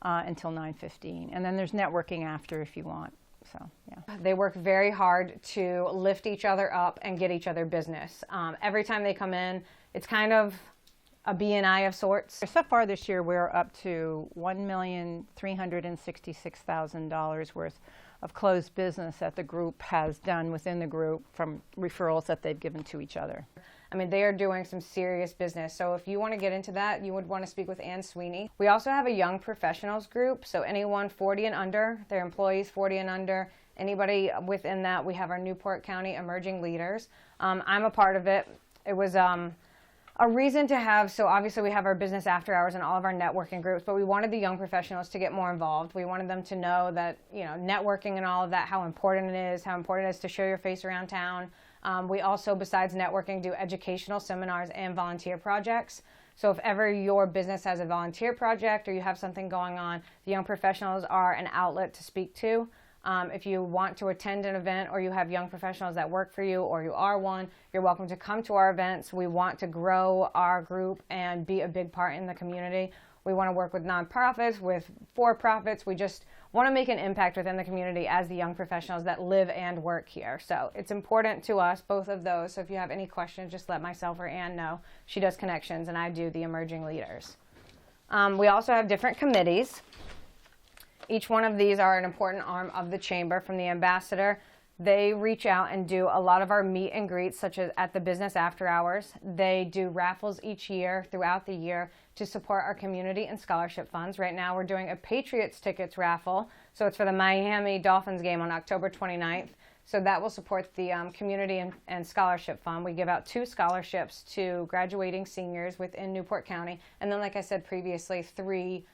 until 9:15. And then there's networking after if you want. So, yeah. They work very hard to lift each other up and get each other business. Every time they come in, it's kind of a B&I of sorts. So far this year, we're up to $1,366,000 worth of closed business that the group has done within the group from referrals that they've given to each other. I mean, they are doing some serious business. So if you want to get into that, you would want to speak with Ann Sweeney. We also have a young professionals group. So anyone 40 and under, their employees 40 and under, anybody within that, we have our Newport County Emerging Leaders. I'm a part of it. It was a reason to have, so obviously we have our business after hours and all of our networking groups, but we wanted the young professionals to get more involved. We wanted them to know that, you know, networking and all of that, how important it is to show your face around town. We also, besides networking, do educational seminars and volunteer projects. So if ever your business has a volunteer project or you have something going on, the young professionals are an outlet to speak to. If you want to attend an event or you have young professionals that work for you or you are one, you're welcome to come to our events. We want to grow our group and be a big part in the community. We want to work with nonprofits, with for-profits. We just want to make an impact within the community as the young professionals that live and work here. So it's important to us, both of those. So if you have any questions, just let myself or Ann know. She does connections and I do the emerging leaders. We also have different committees. Each one of these are an important arm of the chamber. From the ambassador, they reach out and do a lot of our meet and greets, such as at the business after hours. They do raffles each year throughout the year to support our community and scholarship funds. Right now we're doing a Patriots tickets raffle, so it's for the Miami Dolphins game on October 29th. So that will support the community and scholarship fund. We give out 2 scholarships to graduating seniors within Newport County, and then, like I said previously, 3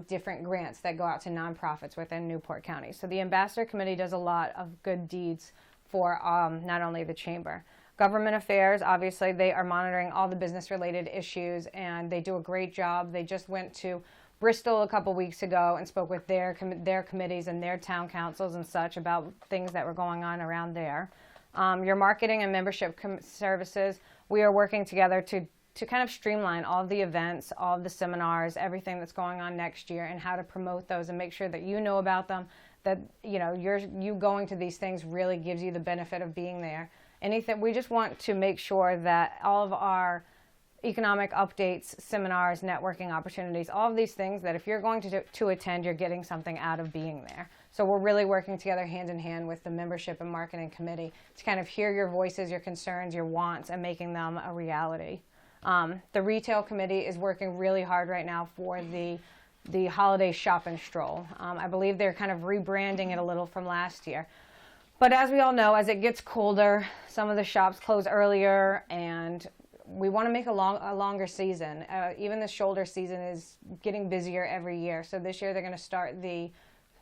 different grants that go out to nonprofits within Newport County. So the Ambassador Committee does a lot of good deeds for not only the Chamber. Government Affairs, obviously, they are monitoring all the business-related issues, and they do a great job. They just went to Bristol a couple weeks ago and spoke with their committees and their town councils and such about things that were going on around there. Your marketing and membership services, we are working together to kind of streamline all of the events, all of the seminars, everything that's going on next year, and how to promote those and make sure that you know about them, that you going to these things really gives you the benefit of being there. We just want to make sure that all of our economic updates, seminars, networking opportunities, all of these things, that if you're going to attend, you're getting something out of being there. So we're really working together hand in hand with the membership and marketing committee to kind of hear your voices, your concerns, your wants, and making them a reality. The retail committee is working really hard right now for the holiday shop and stroll. I believe they're kind of rebranding it a little from last year. But as we all know, as it gets colder, some of the shops close earlier, and we want to make a longer season. Even the shoulder season is getting busier every year. So this year they're going to start the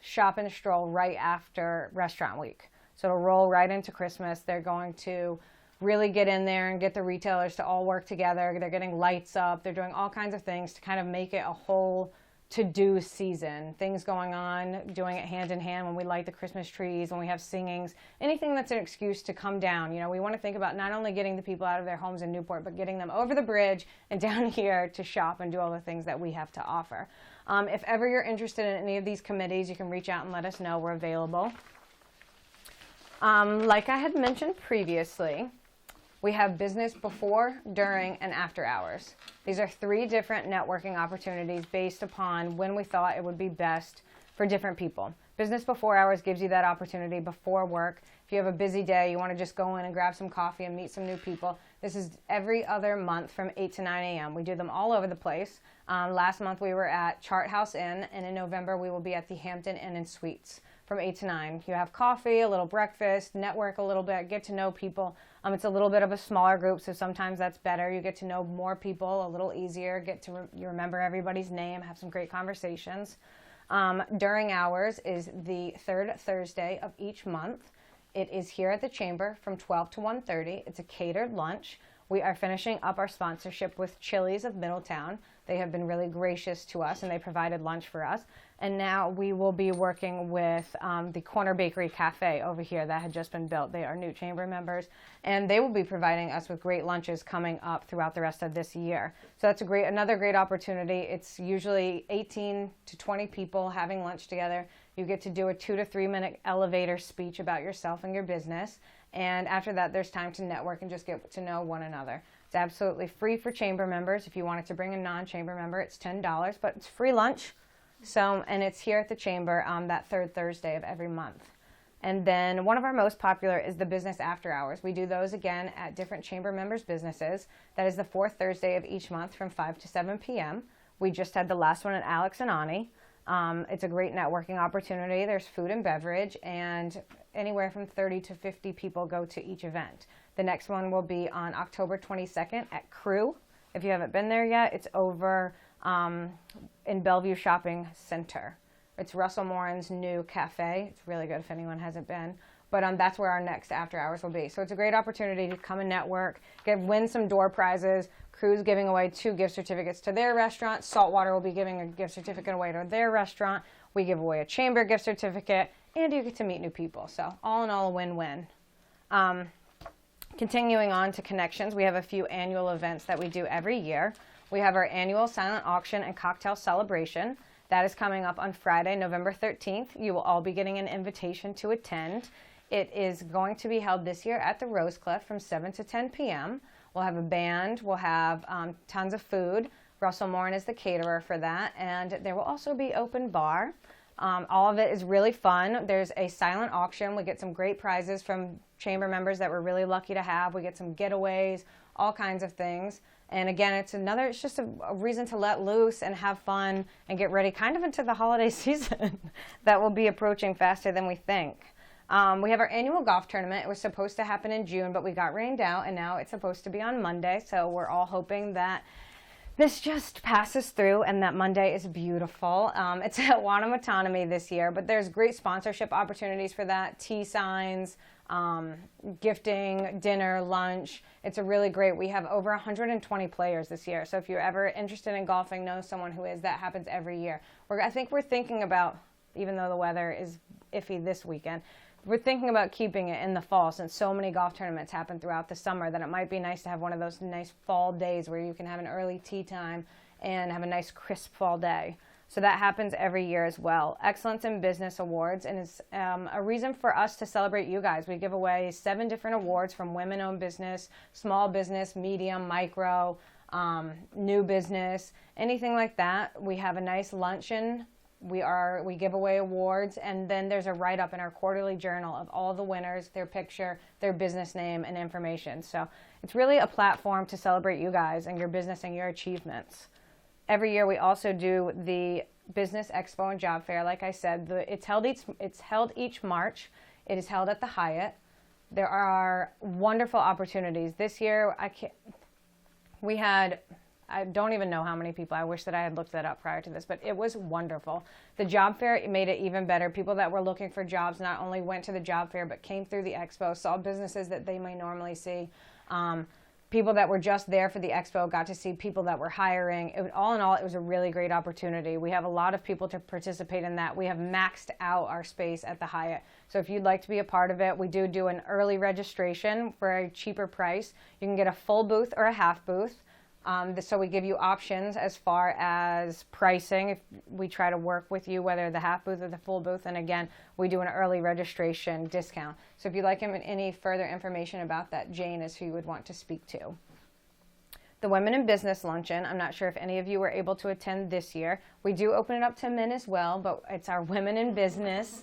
shop and stroll right after Restaurant Week. So it'll roll right into Christmas. They're going to really get in there and get the retailers to all work together. They're getting lights up. They're doing all kinds of things to kind of make it a whole to-do season. Things going on, doing it hand in hand when we light the Christmas trees, when we have singings, anything that's an excuse to come down. We want to think about not only getting the people out of their homes in Newport, but getting them over the bridge and down here to shop and do all the things that we have to offer. If ever you're interested in any of these committees, you can reach out and let us know. We're available. Like I had mentioned previously, we have business before, during, and after hours. These are 3 different networking opportunities based upon when we thought it would be best for different people. Business before hours gives you that opportunity before work. If you have a busy day, you want to just go in and grab some coffee and meet some new people. This is every other month from 8 to 9 a.m. We do them all over the place. Last month we were at Chart House Inn, and in November we will be at the Hampton Inn and Suites from 8 to 9. You have coffee, a little breakfast, network a little bit, get to know people. It's a little bit of a smaller group, so sometimes that's better. You get to know more people a little easier, you remember everybody's name, have some great conversations. During hours is the third Thursday of each month. It is here at the Chamber from 12 to 1:30. It's a catered lunch. We are finishing up our sponsorship with Chili's of Middletown. They have been really gracious to us, and they provided lunch for us. And now we will be working with the Corner Bakery Cafe over here that had just been built. They are new Chamber members, and they will be providing us with great lunches coming up throughout the rest of this year. So that's another great opportunity. It's usually 18 to 20 people having lunch together. You get to do a 2 to 3 minute elevator speech about yourself and your business. And after that, there's time to network and just get to know one another. It's absolutely free for Chamber members. If you wanted to bring a non-Chamber member, it's $10, but it's free lunch. So, and it's here at the Chamber that third Thursday of every month. And then one of our most popular is the business after hours. We do those again at different Chamber members' businesses. That is the fourth Thursday of each month from 5 to 7 p.m. We just had the last one at Alex and Ani. It's a great networking opportunity. There's food and beverage, and anywhere from 30 to 50 people go to each event. The next one will be on October 22nd at Crew. If you haven't been there yet, it's over in Bellevue Shopping Center. It's Russell Morin's new cafe. It's really good if anyone hasn't been. But that's where our next after hours will be. So it's a great opportunity to come and network, win some door prizes. Crew's giving away 2 gift certificates to their restaurant. Saltwater will be giving a gift certificate away to their restaurant. We give away a Chamber gift certificate, and you get to meet new people. So all in all, a win-win. Continuing on to connections, we have a few annual events that we do every year. We have our annual silent auction and cocktail celebration. That is coming up on Friday, November 13th. You will all be getting an invitation to attend. It is going to be held this year at the Rosecliff from 7 to 10 p.m. We'll have a band. We'll have tons of food. Russell Morin is the caterer for that. And there will also be open bar. All of it is really fun. There's a silent auction. We get some great prizes from Chamber members that we're really lucky to have. We get some getaways, all kinds of things. And again, it's just a reason to let loose and have fun and get ready kind of into the holiday season that will be approaching faster than we think. We have our annual golf tournament. It was supposed to happen in June, but we got rained out, and now it's supposed to be on Monday. So we're all hoping that this just passes through and that Monday is beautiful. It's at Wanamatanami this year, but there's great sponsorship opportunities for that. Tea signs, gifting, dinner, lunch. It's a really great. We have over 120 players this year. So if you're ever interested in golfing, know someone who is. That happens every year. I think we're thinking about, even though the weather is iffy this weekend, we're thinking about keeping it in the fall since so many golf tournaments happen throughout the summer that it might be nice to have one of those nice fall days where you can have an early tea time and have a nice crisp fall day. So that happens every year as well. Excellence in Business Awards, and it's a reason for us to celebrate you guys. We give away 7 different awards from women-owned business, small business, medium, micro, new business, anything like that. We have a nice luncheon. We give away awards, and then there's a write-up in our quarterly journal of all the winners, their picture, their business name, and information. So it's really a platform to celebrate you guys and your business and your achievements. Every year we also do the Business Expo and Job Fair. Like I said, it's held each March. It is held at the Hyatt. There are wonderful opportunities. This year I don't even know how many people. I wish that I had looked that up prior to this, but it was wonderful. The job fair made it even better. People that were looking for jobs not only went to the job fair, but came through the expo, saw businesses that they may normally see. People that were just there for the expo got to see people that were hiring. All in all, it was a really great opportunity. We have a lot of people to participate in that. We have maxed out our space at the Hyatt. So if you'd like to be a part of it, we do an early registration for a cheaper price. You can get a full booth or a half booth. So we give you options as far as pricing. If we try to work with you, whether the half booth or the full booth, and again, we do an early registration discount. So if you'd like any further information about that, Jane is who you would want to speak to. the Women in Business Luncheon. I'm not sure if any of you were able to attend this year. We do open it up to men as well, but it's our Women in Business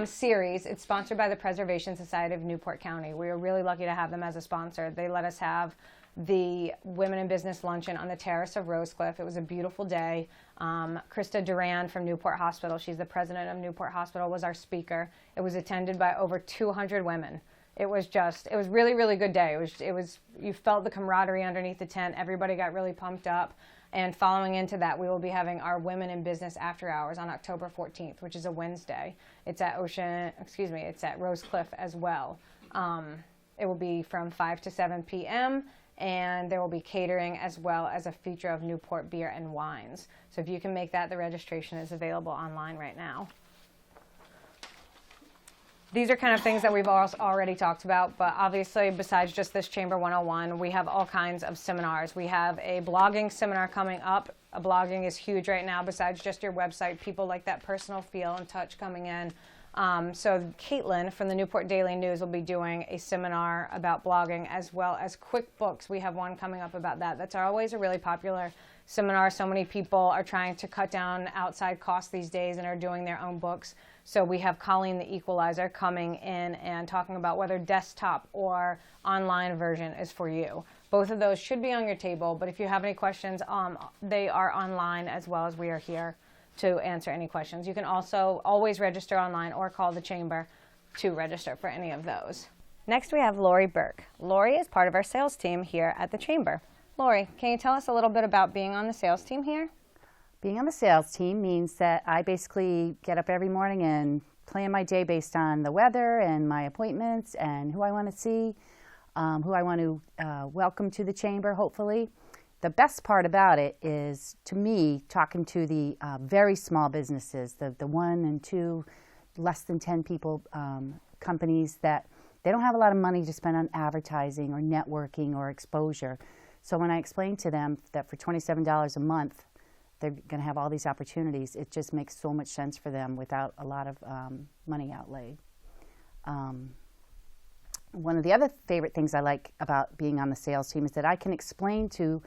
series. It's sponsored by the Preservation Society of Newport County. We are really lucky to have them as a sponsor. They let us have the Women in Business Luncheon on the terrace of Rosecliff. It was a beautiful day. Krista Duran from Newport Hospital, she's the president of Newport Hospital, was our speaker. It was attended by over 200 women. It was really, really good day. You felt the camaraderie underneath the tent. Everybody got really pumped up. And following into that, we will be having our Women in Business After Hours on October 14th, which is a Wednesday. It's at Rosecliff as well. It will be from 5 to 7 p.m., and there will be catering as well as a feature of Newport beer and wines. So if you can make that, the registration is available online right now. These are kind of things that we've already talked about, but obviously besides just this Chamber 101, we have all kinds of seminars. We have a blogging seminar coming up. Blogging is huge right now. Besides just your website, people like that personal feel and touch coming in. So Caitlin from the Newport Daily News will be doing a seminar about blogging as well as QuickBooks. We have one coming up about that. That's always a really popular seminar. So many people are trying to cut down outside costs these days and are doing their own books. So we have Colleen the Equalizer coming in and talking about whether desktop or online version is for you. Both of those should be on your table, but if you have any questions, they are online as well as we are here to answer any questions. You can also always register online or call the Chamber to register for any of those. Next we have Lori Burke. Lori is part of our sales team here at the Chamber. Lori, can you tell us a little bit about being on the sales team here? Being on the sales team means that I basically get up every morning and plan my day based on the weather and my appointments and who I want to see, who I want to welcome to the Chamber, hopefully. The best part about it is, to me, talking to the very small businesses, the 1 and 2, less than 10 people companies that they don't have a lot of money to spend on advertising or networking or exposure. So when I explain to them that for $27 a month, they're going to have all these opportunities, it just makes so much sense for them without a lot of money outlay. One of the other favorite things I like about being on the sales team is that I can explain to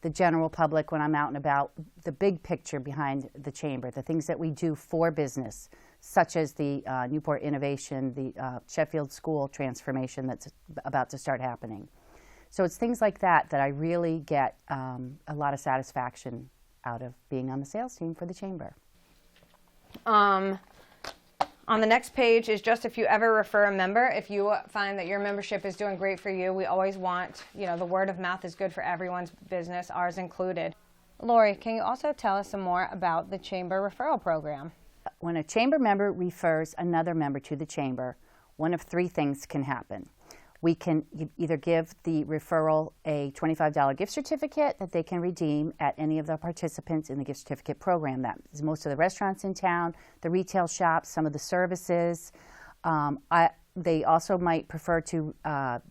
the general public when I'm out and about the big picture behind the Chamber, the things that we do for business, such as the Newport Innovation, the Sheffield School transformation that's about to start happening. So it's things like that that I really get a lot of satisfaction out of being on the sales team for the Chamber. On the next page is just if you ever refer a member, if you find that your membership is doing great for you, we always want, the word of mouth is good for everyone's business, ours included. Lori, can you also tell us some more about the Chamber referral program? When a Chamber member refers another member to the Chamber, one of 3 things can happen. We can either give the referral a $25 gift certificate that they can redeem at any of the participants in the gift certificate program. That is most of the restaurants in town, the retail shops, some of the services. They also might prefer to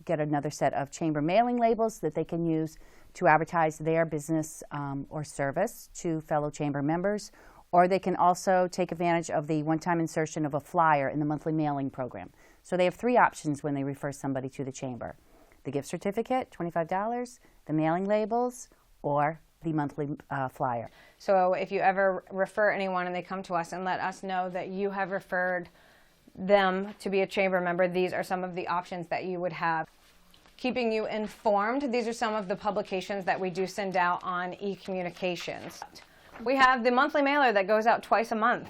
get another set of Chamber mailing labels that they can use to advertise their business or service to fellow Chamber members. Or they can also take advantage of the one-time insertion of a flyer in the monthly mailing program. So they have 3 options when they refer somebody to the Chamber: the gift certificate, $25, the mailing labels, or the monthly flyer. So if you ever refer anyone and they come to us and let us know that you have referred them to be a Chamber member, these are some of the options that you would have. Keeping you informed, these are some of the publications that we do send out on e-communications. We have the monthly mailer that goes out twice a month.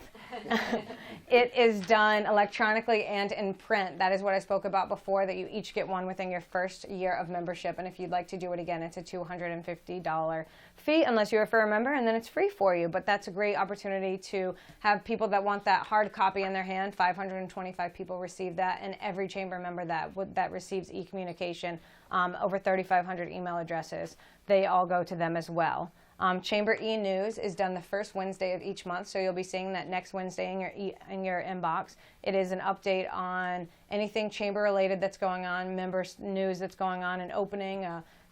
It is done electronically and in print. That is what I spoke about before, that you each get one within your first year of membership. And if you'd like to do it again, it's a $250 fee unless you refer a member, and then it's free for you. But that's a great opportunity to have people that want that hard copy in their hand. 525 people receive that, and every Chamber member that receives e-communication, over 3,500 email addresses, they all go to them as well. Chamber e-News is done the first Wednesday of each month, so you'll be seeing that next Wednesday in your inbox. It is an update on anything Chamber related that's going on, members news that's going on, an opening,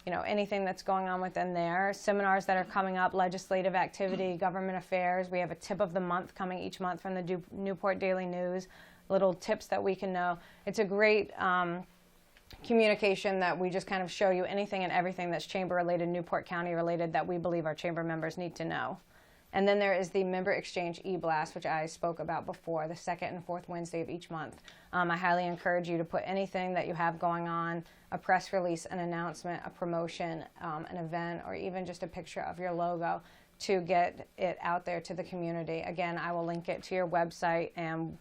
anything that's going on within there. Seminars that are coming up, legislative activity, government affairs. We have a tip of the month coming each month from the Newport Daily News, little tips that we can know. It's a great communication that we just kind of show you anything and everything that's chamber related, Newport County related, that we believe our chamber members need to know. And then there is the Member Exchange e-blast, which I spoke about before, the second and fourth Wednesday of each month. I highly encourage you to put anything that you have going on, a press release, an announcement, a promotion, an event, or even just a picture of your logo to get it out there to the community. Again, I will link it to your website, and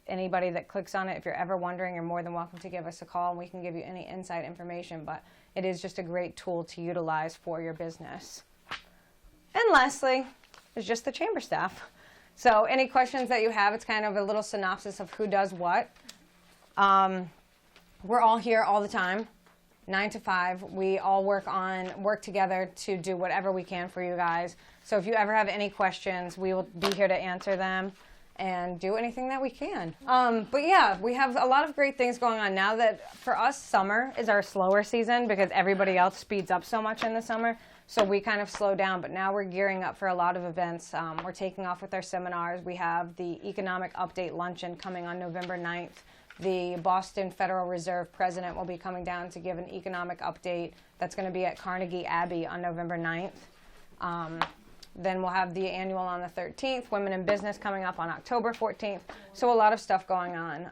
anybody that clicks on it, if you're ever wondering, you're more than welcome to give us a call and we can give you any inside information, but it is just a great tool to utilize for your business. And lastly, is just the chamber staff. So any questions that you have, it's kind of a little synopsis of who does what. We're all here all the time, 9 to 5. We all work together to do whatever we can for you guys. So if you ever have any questions, we will be here to answer them and do anything that we can. But yeah, we have a lot of great things going on now. That for us, summer is our slower season because everybody else speeds up so much in the summer. So we kind of slow down, but now we're gearing up for a lot of events. We're taking off with our seminars. We have the Economic Update Luncheon coming on November 9th. The Boston Federal Reserve President will be coming down to give an economic update. That's going to be at Carnegie Abbey on November 9th. Then we'll have the annual on the 13th, Women in Business coming up on October 14th. So a lot of stuff going on.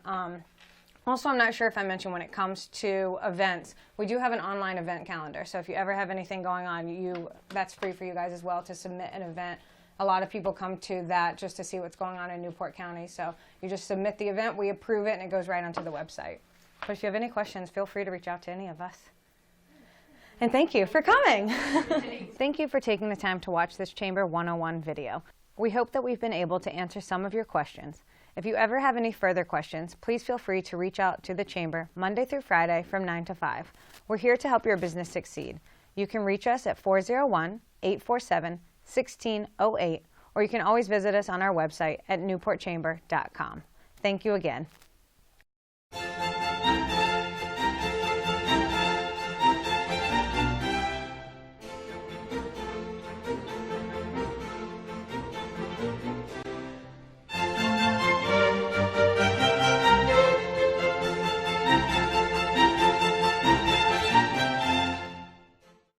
Also, I'm not sure if I mentioned when it comes to events, we do have an online event calendar. So if you ever have anything going on, that's free for you guys as well to submit an event. A lot of people come to that just to see what's going on in Newport County. So you just submit the event, we approve it, and it goes right onto the website. But if you have any questions, feel free to reach out to any of us. And thank you for coming. Thank you for taking the time to watch this Chamber 101 video. We hope that we've been able to answer some of your questions. If you ever have any further questions, please feel free to reach out to the Chamber Monday through Friday from 9 to 5. We're here to help your business succeed. You can reach us at 401-847-1608, or you can always visit us on our website at newportchamber.com. Thank you again.